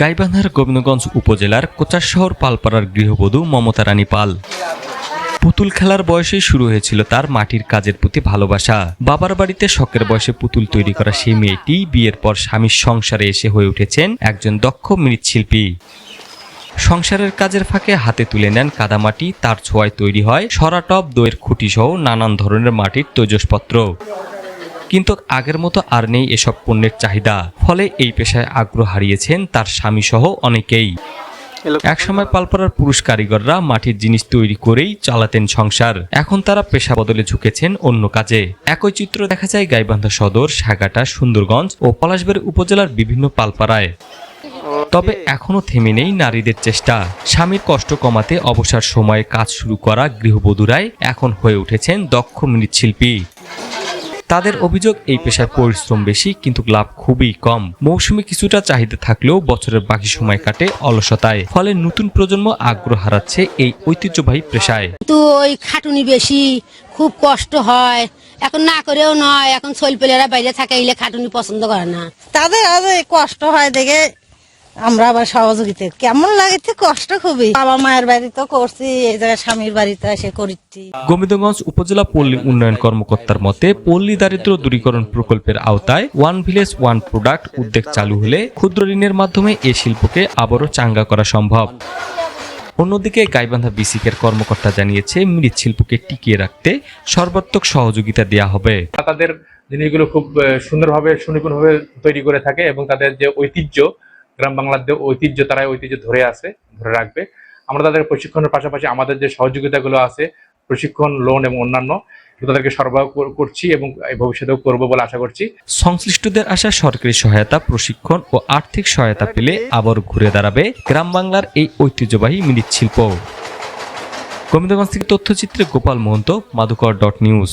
গাইবান্ধার গোবিন্দগঞ্জ উপজেলার কোচারশহর পালপাড়ার গৃহবধূ মমতা রানী পাল। পুতুল খেলার বয়সেই শুরু হয়েছিল তার মাটির কাজের প্রতি ভালোবাসা। বাবার বাড়িতে শখের বয়সে পুতুল তৈরি করা সেই মেয়েটি বিয়ের পর স্বামীর সংসারে এসে হয়ে উঠেছেন একজন দক্ষ মৃৎশিল্পী। সংসারের কাজের ফাঁকে হাতে তুলে নেন কাদামাটি, তার ছোঁয়ায় তৈরি হয় সরাটব, দইয়ের খুঁটি সহ নানান ধরনের মাটির তৈজসপত্র। কিন্তু আগের মতো আর নেই এসব পণ্যের চাহিদা, ফলে এই পেশায় আগ্রহ হারিয়েছেন তার স্বামী সহ অনেকেই। একসময় পালপাড়ার পুরুষ কারিগররা মাটির জিনিস তৈরি করেই চালাতেন সংসার, এখন তারা পেশা বদলে ঝুঁকেছেন অন্য কাজে। একই চিত্র দেখা যায় গাইবান্ধা সদর, সাগাটা, সুন্দরগঞ্জ ও পলাশবাড়ী উপজেলার বিভিন্ন পালপাড়ায়। তবে এখনো থেমে নেই নারীদের চেষ্টা। স্বামীর কষ্ট কমাতে অবসর সময়ে কাজ শুরু করা গৃহবধূরাই এখন হয়ে উঠেছেন দক্ষ মৃৎশিল্পী। তাদের অভিযোগ, এই পেশায় পরিশ্রম বেশি কিন্তু লাভ খুবই কম। মৌসুমী কিছুটা চাহিদা থাকলেও বছরের বাকি সময় কাটে অলসতায়, ফলে নতুন প্রজন্ম আগ্রহ হারাচ্ছে এই ঐতিহ্যবাহী পেশায়। তো ওই খাটুনি বেশি, খুব কষ্ট হয়, এখন না করেও নয়। এখন ছেলেপেলেরা বাইরে থাকে, এলে খাটুনি পছন্দ করে না। তাদের কষ্ট হয় দেখে আমরা আবার সহযোগিতা কেমন লাগে, কষ্ট খুবই। বাবা মায়ের বাড়িতে করছি, এই জায়গায় স্বামীর বাড়িতে এসে করছি। গোবিন্দগঞ্জ উপজেলা পল্লী উন্নয়ন কর্মকর্তার মতে, পল্লী দারিদ্র্য দূরীকরণ প্রকল্পের আওতায় ওয়ান ভিলেজ ওয়ান প্রোডাক্ট উদ্যোগ চালু হলে ক্ষুদ্র ঋণের মাধ্যমে এই শিল্পকে আবারও চাঙ্গা করা সম্ভব। অন্যদিকে গাইবান্ধা বিসিকের কর্মকর্তা জানিয়েছে, মৃৎশিল্পকে টিকিয়ে রাখতে সর্বাত্মক সহযোগিতা দেওয়া হবে। তাদের জিনিসগুলো খুব সুন্দরভাবে সুনিপুণভাবে তৈরি করে থাকে এবং তাদের যে ঐতিহ্য, গ্রাম বাংলার যে ঐতিহ্য, তারা ঐতিহ্য ধরে রাখবে। আমরা তাদের প্রশিক্ষণের পাশাপাশি আমাদের যে সহযোগিতাগুলো আছে, প্রশিক্ষণ, লোন এবং অন্যান্য, তাদেরকে সরবরাহ করছি এবং ভবিষ্যতেও করবো বলে আশা করছি। সংশ্লিষ্টদের আশা, সরকারি সহায়তা, প্রশিক্ষণ ও আর্থিক সহায়তা পেলে আবার ঘুরে দাঁড়াবে গ্রাম বাংলার এই ঐতিহ্যবাহী মৃৎশিল্প। গোবিন্দগঞ্জ থেকে তথ্যচিত্রে গোপাল মহন্ত, মাধুকর.নিউজ।